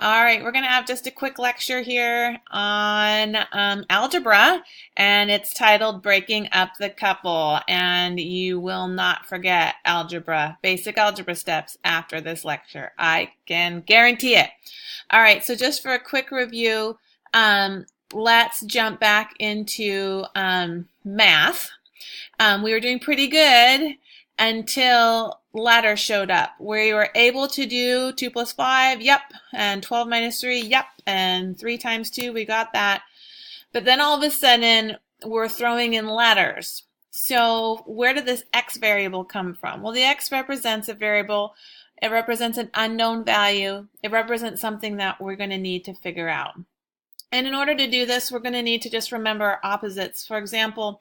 All right, we're going to have just a quick lecture here on algebra, and it's titled Breaking Up the Couple. And you will not forget algebra, basic algebra steps after this lecture. I can guarantee it. All right, so just for a quick review, let's jump back into math. We were doing pretty good until letters showed up. We were able to do 2 plus 5, yep, and 12 minus 3, yep, and 3 times 2, we got that. But then all of a sudden, we're throwing in letters. So where did this x variable come from? Well, the x represents a variable. It represents an unknown value. It represents something that we're going to need to figure out. And in order to do this, we're going to need to just remember opposites. For example,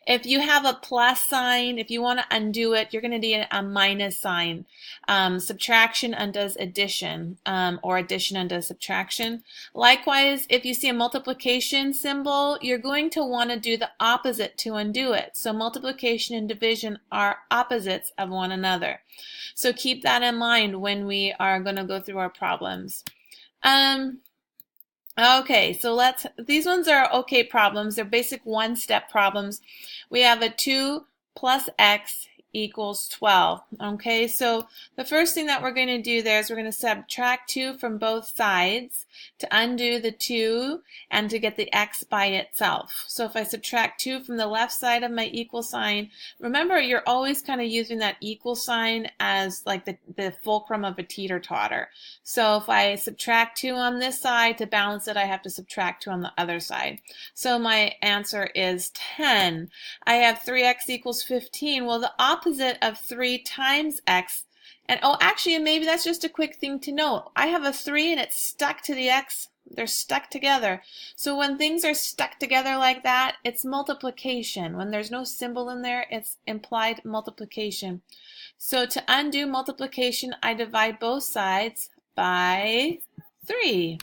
if you have a plus sign, if you want to undo it, you're going to need a minus sign. Subtraction undoes addition, or addition undoes subtraction. Likewise, if you see a multiplication symbol, you're going to want to do the opposite to undo it. So multiplication and division are opposites of one another. So keep that in mind when we are going to go through our problems. Okay, so these ones are okay problems. They're basic one-step problems. We have a 2 plus x equals 12. Okay, so the first thing that we're going to do there is we're going to subtract 2 from both sides to undo the 2 and to get the x by itself. So if I subtract 2 from the left side of my equal sign, remember you're always kind of using that equal sign as like the fulcrum of a teeter-totter. So if I subtract 2 on this side, to balance it, I have to subtract 2 on the other side. So my answer is 10. I have 3x equals 15. Well, the opposite of 3 times x, and oh, actually, maybe that's just a quick thing to note. I have a 3 and it's stuck to the x. They're stuck together. So when things are stuck together like that, it's multiplication. When there's no symbol in there, it's implied multiplication. So to undo multiplication, I divide both sides by 3.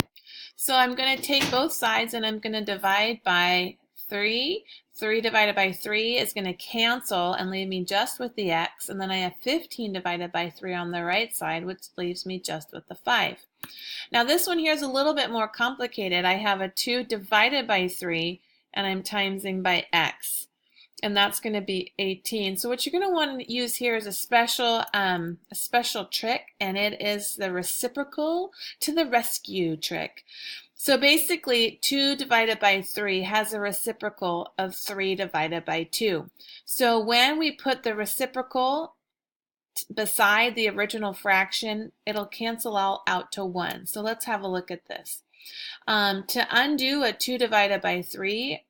So I'm going to take both sides and I'm going to divide by 3. 3 divided by 3 is going to cancel and leave me just with the x, and then I have 15 divided by 3 on the right side, which leaves me just with the 5. Now this one here is a little bit more complicated. I have a 2 divided by 3 and I'm timesing by x, and that's going to be 18. So what you're going to want to use here is a special trick, and it is the reciprocal to the rescue trick. So basically, 2 divided by 3 has a reciprocal of 3 divided by 2. So when we put the reciprocal beside the original fraction, it'll cancel out to 1. So let's have a look at this. To undo a 2 divided by 3,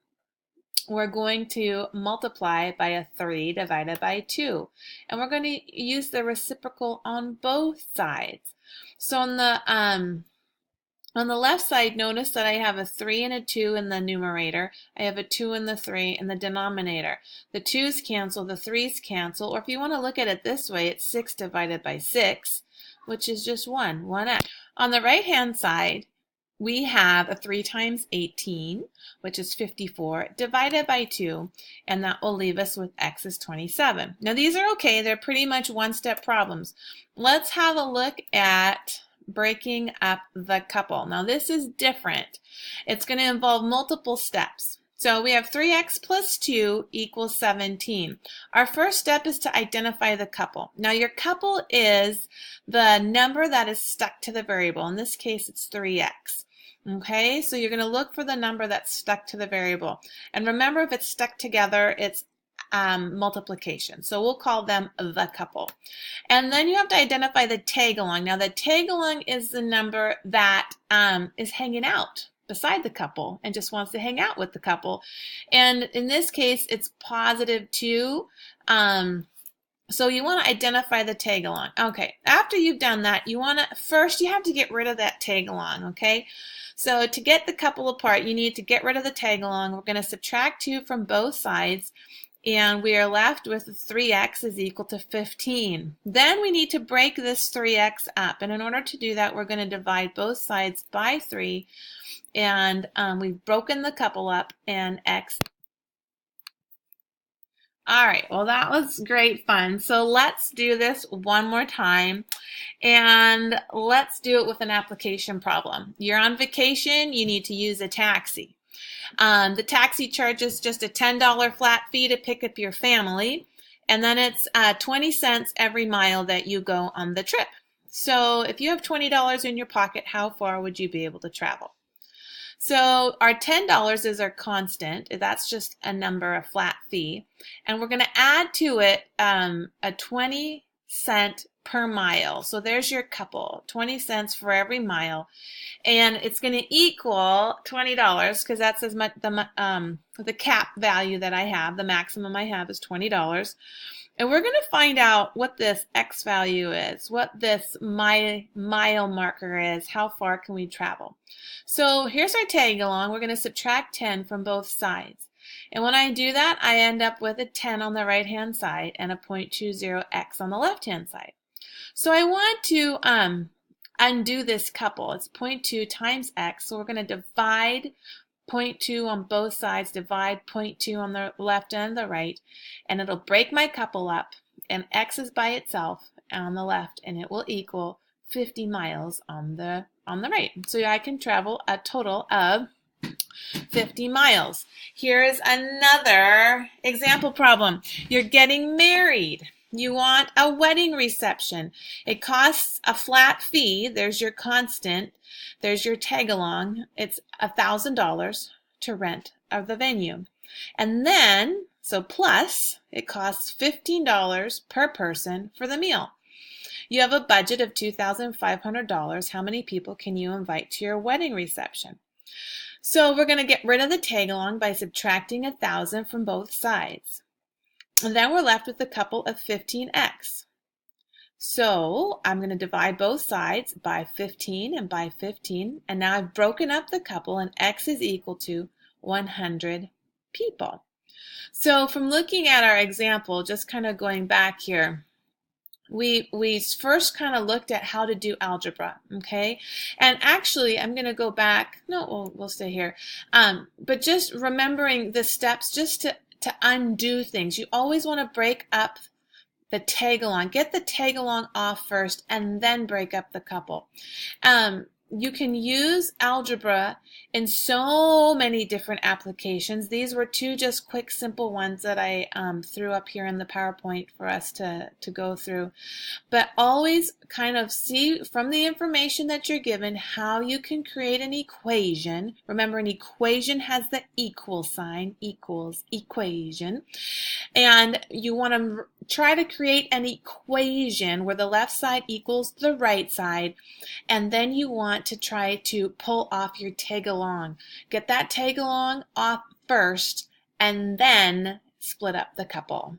we're going to multiply by a 3 divided by 2. And we're going to use the reciprocal on both sides. So on the left side, notice that I have a 3 and a 2 in the numerator. I have a 2 and the 3 in the denominator. The 2's cancel, the 3's cancel, or if you want to look at it this way, it's 6 divided by 6, which is just 1x. On the right-hand side, we have a 3 times 18, which is 54, divided by 2, and that will leave us with x is 27. Now these are okay. They're pretty much one-step problems. Let's have a look at breaking up the couple. Now this is different. It's going to involve multiple steps. So we have 3x plus 2 equals 17. Our first step is to identify the couple. Now your couple is the number that is stuck to the variable. In this case, it's 3x. Okay, so you're going to look for the number that's stuck to the variable. And remember, if it's stuck together, it's multiplication. So we'll call them the couple. And then you have to identify the tag along. Now the tag along is the number that is hanging out beside the couple and just wants to hang out with the couple. And in this case, it's positive 2. So you want to identify the tag along. Okay, after you've done that, you have to get rid of that tag along, okay? So to get the couple apart, you need to get rid of the tag along. We're going to subtract 2 from both sides, and we are left with 3x is equal to 15. Then we need to break this 3x up, and in order to do that, we're going to divide both sides by 3, and we've broken the couple up, and x All right, well, that was great fun. So let's do this one more time, and let's do it with an application problem. You're on vacation, you need to use a taxi. The taxi charges just a $10 flat fee to pick up your family, and then it's 20 cents every mile that you go on the trip. So if you have $20 in your pocket, how far would you be able to travel? So our $10 is our constant. That's just a number, a flat fee. And we're going to add to it a 20 cent per mile. So there's your couple, 20 cents for every mile. And it's going to equal $20 because that's as much the cap value that I have. The maximum I have is $20. And we're going to find out what this X value is, what this mile marker is, how far can we travel. So here's our tag along. We're going to subtract 10 from both sides. And when I do that, I end up with a 10 on the right-hand side and a 0.20x on the left-hand side. So I want to undo this couple. It's 0.2 times x, so we're going to divide 0.2 on both sides, divide 0.2 on the left and the right, and it'll break my couple up, and x is by itself on the left, and it will equal 50 miles on the right. So I can travel a total of 50 miles. Here is another example problem. You're getting married. You want a wedding reception. It costs a flat fee. There's your constant. There's your tag along. It's $1,000 to rent of the venue. And then, so plus, it costs $15 per person for the meal. You have a budget of $2,500. How many people can you invite to your wedding reception? So we're going to get rid of the tag along by subtracting 1,000 from both sides. And then we're left with a couple of 15x. So I'm going to divide both sides by 15 and by 15. And now I've broken up the couple, and x is equal to 100 people. So from looking at our example, just kind of going back here, we first kind of looked at how to do algebra, okay? And actually, I'm going to go back. No, we'll stay here. But just remembering the steps just to undo things. You always want to break up the tag along. Get the tag along off first and then break up the couple. You can use algebra in so many different applications. These were two just quick, simple ones that I threw up here in the PowerPoint for us to go through. But always kind of see from the information that you're given how you can create an equation. Remember, an equation has the equal sign, equals equation. And you want to try to create an equation where the left side equals the right side, and then you want to try to pull off your tag along. Get that tag along off first, and then split up the couple.